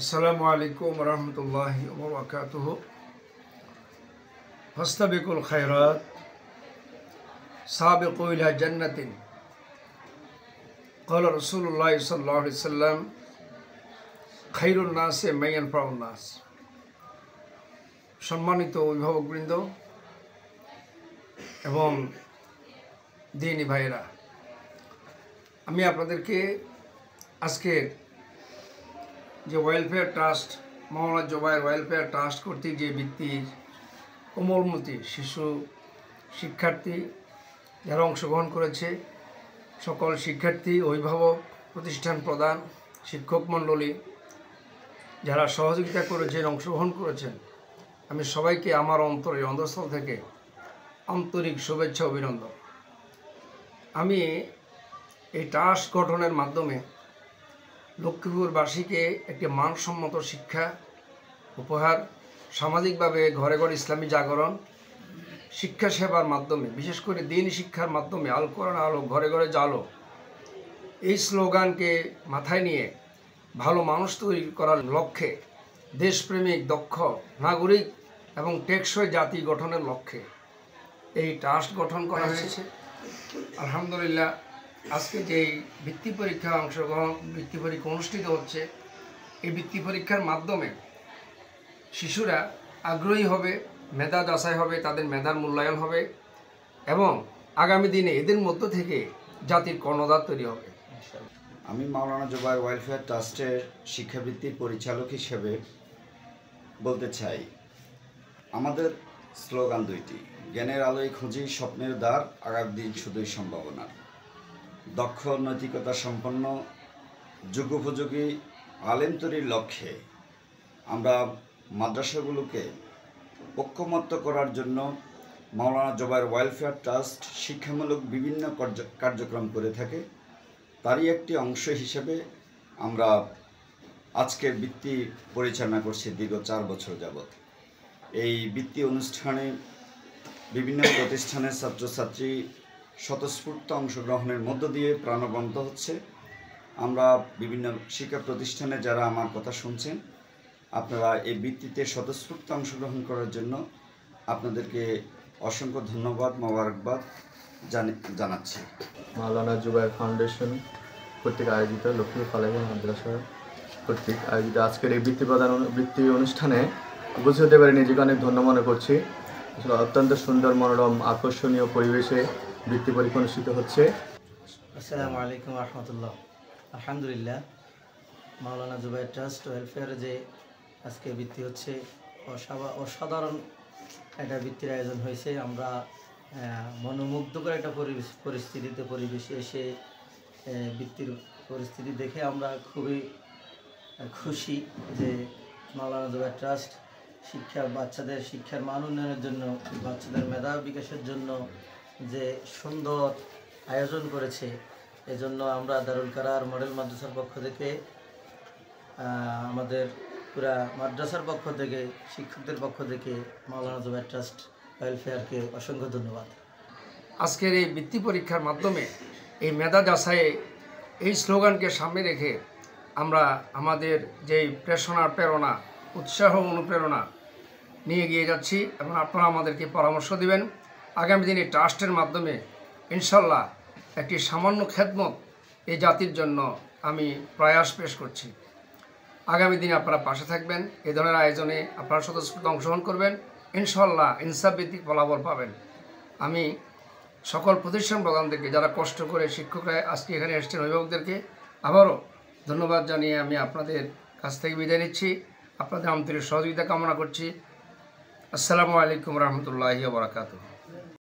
আসসালামু আলাইকুম রহমতুল্লাহি ওয়া বারাকাতুহু। ফাস্তাবিকুল খায়রাত সাবিকু ইলা জান্নাতিন ক্বালা রাসূলুল্লাহ সাল্লাল্লাহু আলাইহি ওয়াসাল্লাম খায়রুন নাসি মান ইয়ানফাউন নাস। সম্মানিত অভিভাবকবৃন্দ এবং দিনী ভাইরা, আমি আপনাদেরকে আজকে যে ওয়েলফেয়ার ট্রাস্ট, মাওলানা জুবায়ের ওয়েলফেয়ার ট্রাস্ট কর্তৃক যে বৃত্তির কোমলমতি শিশু শিক্ষার্থী যারা অংশগ্রহণ করেছে, সকল শিক্ষার্থী, অভিভাবক, প্রতিষ্ঠান প্রধান, শিক্ষক মণ্ডলী যারা সহযোগিতা করেছেন, অংশগ্রহণ করেছেন, আমি সবাইকে আমার অন্তরের অন্তঃস্থল থেকে আন্তরিক শুভেচ্ছা অভিনন্দন। আমি এই ট্রাস্ট গঠনের মাধ্যমে লক্ষ্মীপুরবাসীকে একটি মানসম্মত শিক্ষা উপহার, সামাজিকভাবে ঘরে ঘরে ইসলামী জাগরণ, শিক্ষা সেবার মাধ্যমে, বিশেষ করে দ্বীন শিক্ষার মাধ্যমে আল কোরআন আলো ঘরে ঘরে জালো, এই স্লোগানকে মাথায় নিয়ে ভালো মানুষ তৈরি করার লক্ষ্যে, দেশপ্রেমিক দক্ষ নাগরিক এবং টেকসই জাতি গঠনের লক্ষ্যে এই ট্রাস্ট গঠন করা হয়েছে। আলহামদুলিল্লাহ, আজকে যেই বৃত্তি পরীক্ষা বৃত্তি পরীক্ষা অনুষ্ঠিত হচ্ছে, এই বৃত্তি পরীক্ষার মাধ্যমে শিশুরা আগ্রহী হবে, মেধা যাচাই হবে, তাদের মেধার মূল্যায়ন হবে এবং আগামী দিনে এদের মধ্য থেকে জাতির কর্ণধার তৈরি হবে। আমি মাওলানা জুবায়ের ওয়েলফেয়ার ট্রাস্টের শিক্ষাবৃত্তির পরিচালক হিসেবে বলতে চাই, আমাদের স্লোগান দুইটি: জ্ঞানের আলোয় খুঁজি স্বপ্নের দ্বার, আগামী দিন শুধুই সম্ভাবনার। দক্ষ, নৈতিকতা সম্পন্ন, যুগোপযোগী আলেম তৈরির লক্ষ্যে আমরা মাদ্রাসাগুলোকে ঐক্যমত্য করার জন্য মাওলানা জুবায়ের ওয়েলফেয়ার ট্রাস্ট শিক্ষামূলক বিভিন্ন কার্যক্রম করে থাকে। তারই একটি অংশ হিসেবে আমরা আজকের বৃত্তি পরিচালনা করছি দীর্ঘ 4 বছর যাবৎ। এই বৃত্তি অনুষ্ঠানে বিভিন্ন প্রতিষ্ঠানের ছাত্রছাত্রী স্বতঃস্ফূর্ত অংশগ্রহণের মধ্য দিয়ে প্রাণবন্ত হচ্ছে। আমরা বিভিন্ন শিক্ষা প্রতিষ্ঠানে যারা আমার কথা শুনছেন, আপনারা এই বৃত্তিতে স্বতঃস্ফূর্ত অংশগ্রহণ করার জন্য আপনাদেরকে অসংখ্য ধন্যবাদ, মোবারকবাদ জানাচ্ছি। মাওলানা জুবায়ের ফাউন্ডেশন কর্তৃক আয়োজিত লক্ষ্মীপুর ফালাহি মাদ্রাসা কর্তৃক আয়োজিত আজকের এই বৃত্তি অনুষ্ঠানে বুঝে হতে পারে নিজেকে অনেক ধন্য মনে করছি। আসলে অত্যন্ত সুন্দর, মনোরম, আকর্ষণীয় পরিবেশে বৃত্তি পরীক্ষা অনুষ্ঠিত হচ্ছে। আসসালামু আলাইকুম রহমতুল্লাহ। আলহামদুলিল্লাহ, মাওলানা জুবায়ের ট্রাস্ট ওয়েলফেয়ারে যে আজকে বৃত্তি হচ্ছে, অসাধারণ একটা বৃত্তির আয়োজন হয়েছে। আমরা মনোমুগ্ধকর একটা পরিবেশে এসে বৃত্তির পরিস্থিতি দেখে আমরা খুবই খুশি যে মাওলানা জুবায়ের ট্রাস্ট বাচ্চাদের শিক্ষার মান উন্নয়নের জন্য, বাচ্চাদের মেধা বিকাশের জন্য যে সুন্দর আয়োজন করেছে। এজন্য আমরা দারুল কারার মডেল মাদ্রাসার পক্ষ থেকে, আমাদের পুরা মাদ্রাসার পক্ষ থেকে, শিক্ষকদের পক্ষ থেকে মাওলানা জুবায়ের ট্রাস্ট ওয়েলফেয়ারকে অসংখ্য ধন্যবাদ। আজকের এই বৃত্তি পরীক্ষার মাধ্যমে এই মেধা যাচাইয়ে এই স্লোগানকে সামনে রেখে আমরা আমাদের যেই প্রেরণা, উৎসাহ, অনুপ্রেরণা নিয়ে গিয়ে যাচ্ছি এবং আপনারা আমাদেরকে পরামর্শ দিবেন। আগামী দিনে ট্রাস্টের মাধ্যমে ইনশাল্লাহ একটি সামান্য খেদমত এই জাতির জন্য আমি প্রয়াস পেশ করছি। আগামী দিনে আপনারা পাশে থাকবেন, এই ধরনের আয়োজনে আপনারা স্বতঃস্ফূর্ত অংশগ্রহণ করবেন, ইনশাল্লাহ ইনসাফভিত্তিক ফলাফল পাবেন। আমি সকল প্রতিষ্ঠান প্রধানদেরকে, যারা কষ্ট করে শিক্ষকরা আজকে এখানে এসেছেন, অভিভাবকদেরকে আবারও ধন্যবাদ জানিয়ে আমি আপনাদের কাছ থেকে বিদায় নিচ্ছি। আপনাদের আন্তরিক সহযোগিতা কামনা করছি। আসসালামু আলাইকুম রহমতুল্লাহি ওয়া বারাকাতুহু।